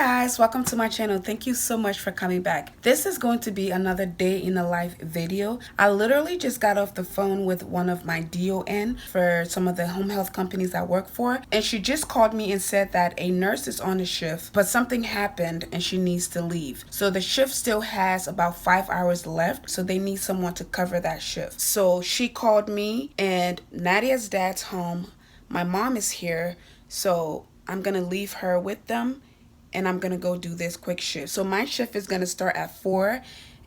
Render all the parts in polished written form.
guys, welcome to my channel. Thank you so much for coming back. This is going to be another day in the life video. I literally just got off the phone with one of my DON for some of the home health companies I work for, and she just called me and said that a nurse is on a shift, but something happened and she needs to leave. So the shift still has about 5 hours left, so they need someone to cover that shift. So she called me, and Nadia's dad's home. My mom is here, so I'm gonna leave her with them and I'm gonna go do this quick shift. So my shift is gonna start at 4,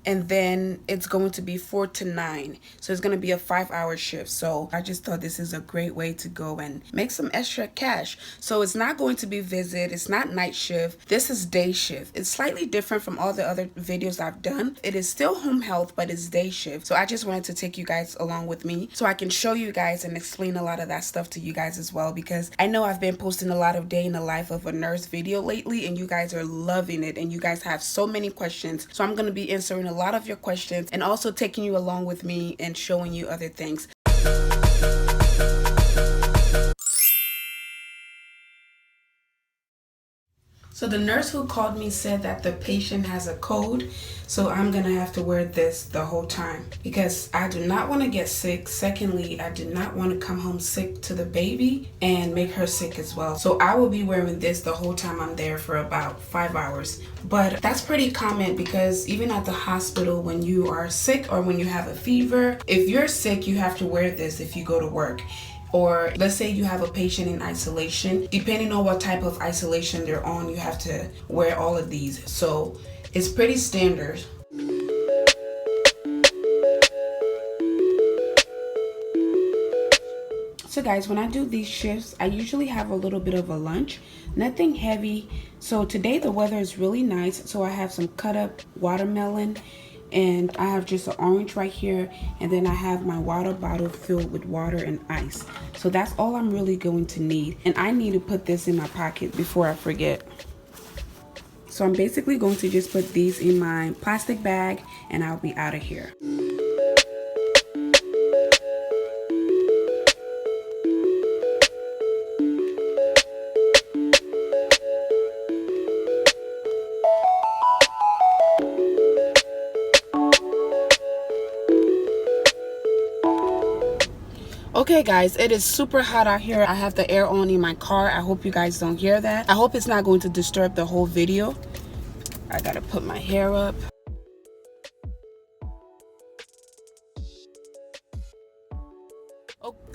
and then it's going to be 4 to 9. So it's gonna be a 5-hour shift. So I just thought this is a great way to go and make some extra cash. So it's not going to be visit, it's not night shift, this is day shift. It's slightly different from all the other videos I've done. It is still home health, but it's day shift. So I just wanted to take you guys along with me so I can show you guys and explain a lot of that stuff to you guys as well, because I know I've been posting a lot of day in the life of a nurse video lately, and you guys are loving it, and you guys have so many questions. So I'm gonna be answering a lot of your questions and also taking you along with me and showing you other things. So the nurse who called me said that the patient has a cold, so I'm gonna have to wear this the whole time because I do not want to get sick. Secondly, I do not want to come home sick to the baby and make her sick as well. So I will be wearing this the whole time I'm there for about 5 hours. But that's pretty common because even at the hospital, when you are sick or when you have a fever, if you're sick, you have to wear this if you go to work. Or let's say you have a patient in isolation, depending on what type of isolation they're on, you have to wear all of these. So it's pretty standard. So guys, when I do these shifts, I usually have a little bit of a lunch, nothing heavy. So today the weather is really nice. So I have some cut up watermelon, and I have just an orange right here, and then I have my water bottle filled with water and ice. So that's all I'm really going to need, and I need to put this in my pocket before I forget. So I'm basically going to just put these in my plastic bag and I'll be out of here. Okay guys, it is super hot out here. I have the air on in my car. I hope you guys don't hear that. I hope it's not going to disturb the whole video. I gotta put my hair up.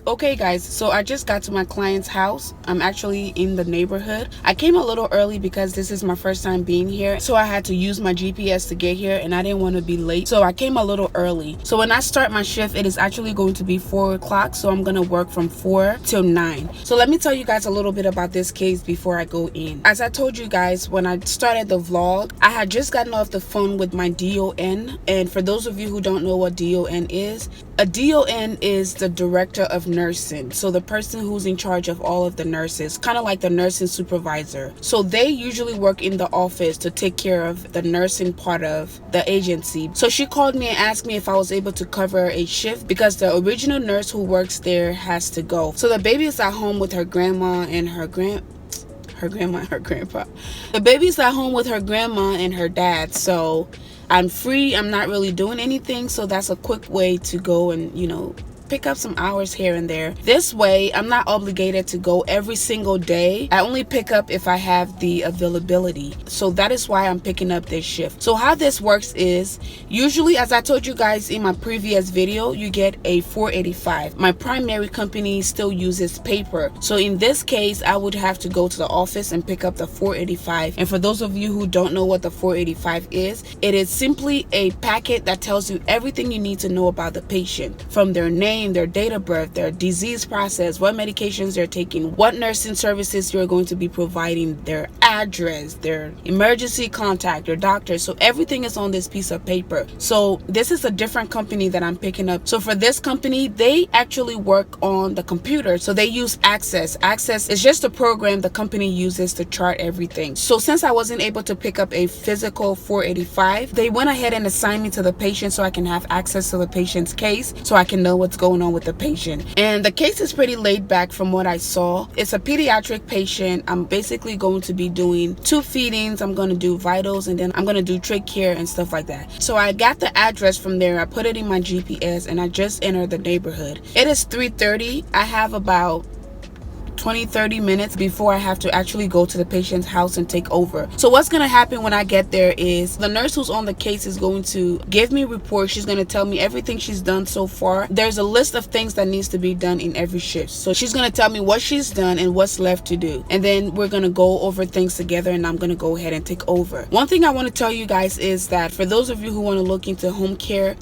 Okay guys, so I just got to my client's house. I'm actually in the neighborhood. I came a little early because this is my first time being here, so I had to use my GPS to get here, and I didn't want to be late, so I came a little early. So when I start my shift, it is actually going to be 4 o'clock, so I'm gonna work from 4 till 9. So let me tell you guys a little bit about this case before I go in. As I told you guys when I started the vlog, I had just gotten off the phone with my DON, and for those of you who don't know what DON is, a DON is the director of nursing, so the person who's in charge of all of the nurses, kind of like the nursing supervisor. So they usually work in the office to take care of the nursing part of the agency. So she called me and asked me if I was able to cover a shift because the original nurse who works there has to go. So the baby is at home with her grandma and her grandpa. The baby's at home with her grandma and her dad, so I'm free. I'm not really doing anything, so that's a quick way to go and, you know, pick up some hours here and there. This way, I'm not obligated to go every single day. I only pick up if I have the availability. So that is why I'm picking up this shift. So how this works is, usually, as I told you guys in my previous video, you get a 485. My primary company still uses paper. So in this case, I would have to go to the office and pick up the 485. And for those of you who don't know what the 485 is, it is simply a packet that tells you everything you need to know about the patient, from their name, their date of birth, their disease process, what medications they're taking, what nursing services you're going to be providing, their address, their emergency contact, their doctor. So everything is on this piece of paper. So this is a different company that I'm picking up. So for this company, they actually work on the computer. So they use Access. Access is just a program the company uses to chart everything. So since I wasn't able to pick up a physical 485, they went ahead and assigned me to the patient so I can have access to the patient's case, so I can know what's going going on with the patient. And the case is pretty laid back from what I saw. It's a pediatric patient. I'm basically going to be doing 2 feedings. I'm going to do vitals, and then I'm going to do trach care and stuff like that. So I got the address from there. I put it in my GPS, and I just entered the neighborhood. It is 3:30. I have about 20-30 minutes before I have to actually go to the patient's house and take over. So what's going to happen when I get there is the nurse who's on the case is going to give me reports. She's going to tell me everything she's done so far. There's a list of things that needs to be done in every shift. So she's going to tell me what she's done and what's left to do. And then we're going to go over things together, and I'm going to go ahead and take over. One thing I want to tell you guys is that for those of you who want to look into home care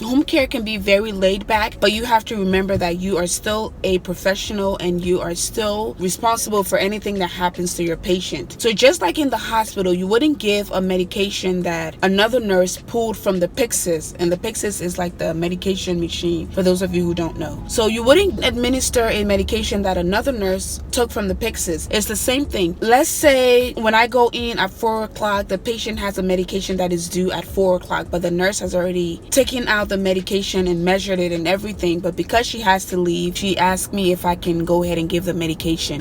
can be very laid back, but you have to remember that you are still a professional and you are still responsible for anything that happens to your patient. So just like in the hospital, you wouldn't give a medication that another nurse pulled from the Pyxis, and the Pyxis is like the medication machine for those of you who don't know. So you wouldn't administer a medication that another nurse took from the Pyxis. It's the same thing. Let's say when I go in at 4 o'clock, the patient has a medication that is due at 4 o'clock, but the nurse has already taken out the medication and measured it and everything. But because she has to leave, she asked me if I can go ahead and give the medication.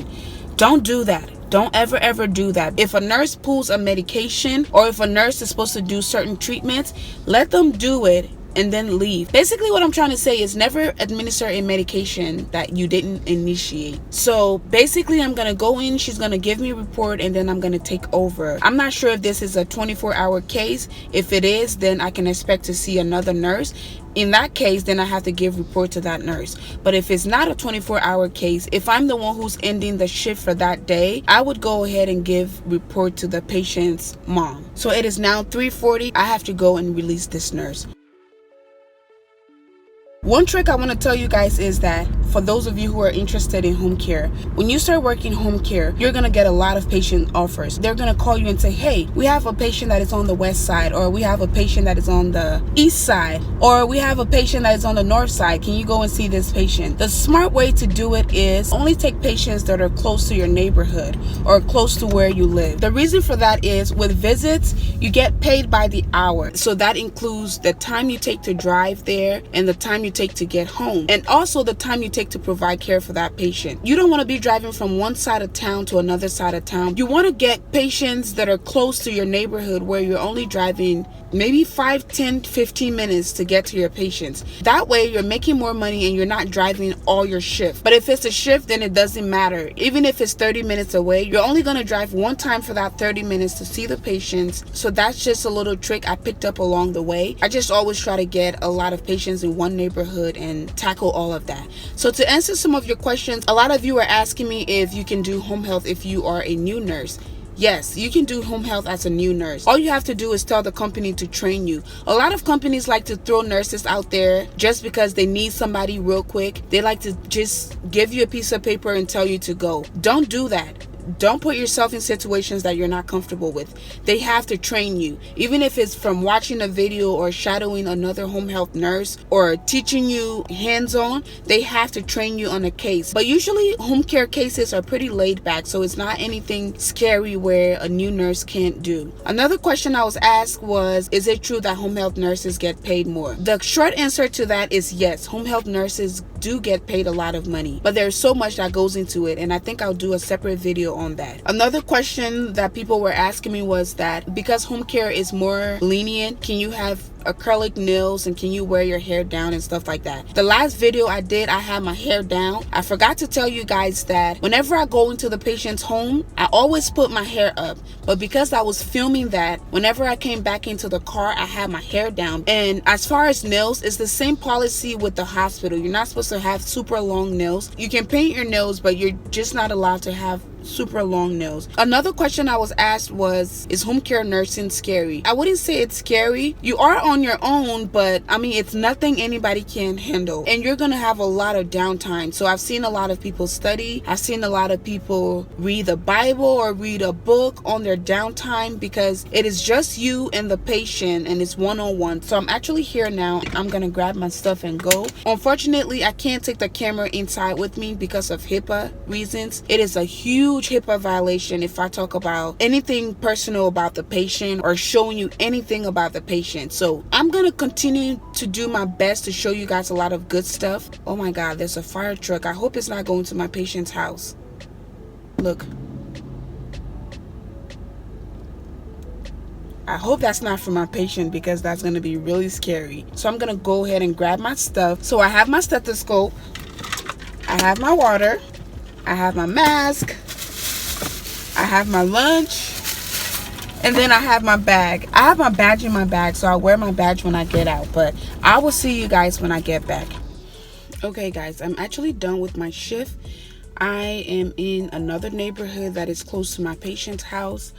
Don't do that. Don't ever do that. If a nurse pulls a medication, or if a nurse is supposed to do certain treatments, let them do it and then leave. Basically what I'm trying to say is never administer a medication that you didn't initiate. So basically I'm gonna go in, she's gonna give me a report, and then I'm gonna take over. I'm not sure if this is a 24-hour case. If it is, then I can expect to see another nurse. In that case, then I have to give report to that nurse. But if it's not a 24-hour case, if I'm the one who's ending the shift for that day, I would go ahead and give report to the patient's mom. So it is now 3:40. I have to go and release this nurse. One trick I want to tell you guys is that for those of you who are interested in home care, when you start working home care, you're going to get a lot of patient offers. They're going to call you and say, hey, we have a patient that is on the west side, or we have a patient that is on the east side, or we have a patient that is on the north side. Can you go and see this patient? The smart way to do it is only take patients that are close to your neighborhood or close to where you live. The reason for that is with visits, you get paid by the hour. So that includes the time you take to drive there and the time you take to get home, and also the time you take to provide care for that patient. You don't want to be driving from one side of town to another side of town. You want to get patients that are close to your neighborhood where you're only driving maybe 5, 10, 15 minutes to get to your patients. That way you're making more money and you're not driving all your shift. But if it's a shift, then it doesn't matter. Even if it's 30 minutes away, you're only going to drive one time for that 30 minutes to see the patients. So that's just a little trick I picked up along the way. I just always try to get a lot of patients in one neighborhood and tackle all of that. So to answer some of your questions, a lot of you are asking me if you can do home health if you are a new nurse. Yes, you can do home health as a new nurse. All you have to do is tell the company to train you. A lot of companies like to throw nurses out there just because they need somebody real quick. They like to just give you a piece of paper and tell you to go. Don't do that. Don't put yourself in situations that you're not comfortable with. They have to train you. Even if it's from watching a video or shadowing another home health nurse or teaching you hands-on, they have to train you on a case. But usually home care cases are pretty laid back, so it's not anything scary where a new nurse can't do. Another question I was asked was, is it true that home health nurses get paid more? The short answer to that is yes. Home health nurses do get paid a lot of money, but there's so much that goes into it, and I think I'll do a separate video on that. Another question that people were asking me was that because home care is more lenient, can you have acrylic nails and can you wear your hair down and stuff like that? The last video I did, I had my hair down. I forgot to tell you guys that whenever I go into the patient's home, I always put my hair up, but because I was filming that, whenever I came back into the car, I had my hair down. And as far as nails, it's the same policy with the hospital. You're not supposed to have super long nails. You can paint your nails, but you're just not allowed to have super long nails. Another question I was asked was, is home care nursing scary? I wouldn't say it's scary. You are on your own, but I mean, it's nothing anybody can handle, and you're gonna have a lot of downtime. So I've seen a lot of people study. I've seen a lot of people read the Bible or read a book on their downtime because it is just you and the patient and it's one-on-one. So I'm actually here now. I'm gonna grab my stuff and go. Unfortunately, I can't take the camera inside with me because of HIPAA reasons. It is a huge huge HIPAA violation if I talk about anything personal about the patient or showing you anything about the patient. So I'm gonna continue to do my best to show you guys a lot of good stuff. Oh my God, there's a fire truck. I hope it's not going to my patient's house. Look. I hope that's not for my patient, because that's going to be really scary. So I'm going to go ahead and grab my stuff. So I have my stethoscope. I have my water. I have my mask. I have my lunch. And then I have my bag. I have my badge in my bag, so I wear my badge when I get out. But I will see you guys when I get back. Okay, guys, I'm actually done with my shift. I am in another neighborhood that is close to my patient's house.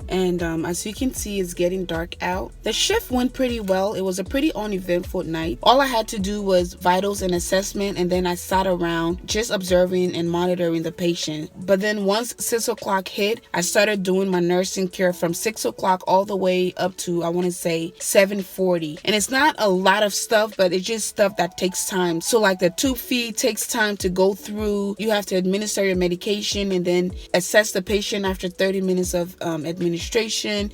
And as you can see, it's getting dark out. The shift went pretty well. It was a pretty uneventful night. All I had to do was vitals and assessment, and then I sat around just observing and monitoring the patient. But then once 6 o'clock hit, I started doing my nursing care from 6 o'clock all the way up to, I want to say, 7:40. And it's not a lot of stuff, but it's just stuff that takes time. So like the tube feed takes time to go through. You have to administer your medication and then assess the patient after 30 minutes of administration.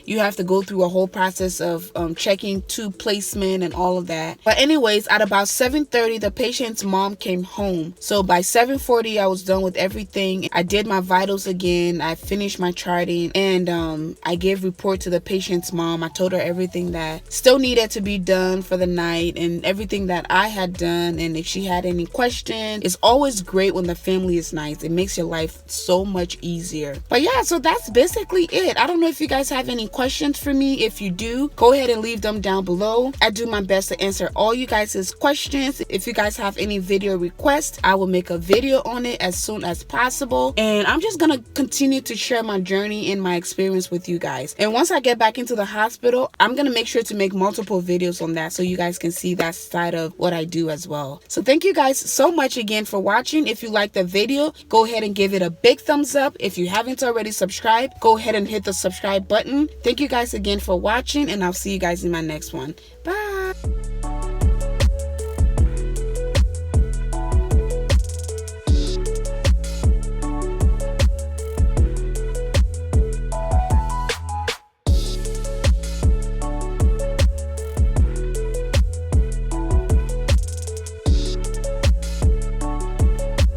You have to go through a whole process of checking tube placement and all of that. But anyways, at about 7:30, the patient's mom came home. So by 7:40, I was done with everything. I did my vitals again. I finished my charting, and I gave report to the patient's mom. I told her everything that still needed to be done for the night and everything that I had done. And if she had any questions, it's always great when the family is nice. It makes your life so much easier. But yeah, so that's basically it. I don't know if you guys have any questions for me. If you do, go ahead and leave them down below. I do my best to answer all you guys' questions. If you guys have any video requests, I will make a video on it as soon as possible. And I'm just gonna continue to share my journey and my experience with you guys. And once I get back into the hospital, I'm gonna make sure to make multiple videos on that so you guys can see that side of what I do as well. So thank you guys so much again for watching. If you liked the video, go ahead and give it a big thumbs up. If you haven't already subscribed, go ahead and hit the subscribe button. Thank you guys again for watching, and I'll see you guys in my next one. Bye.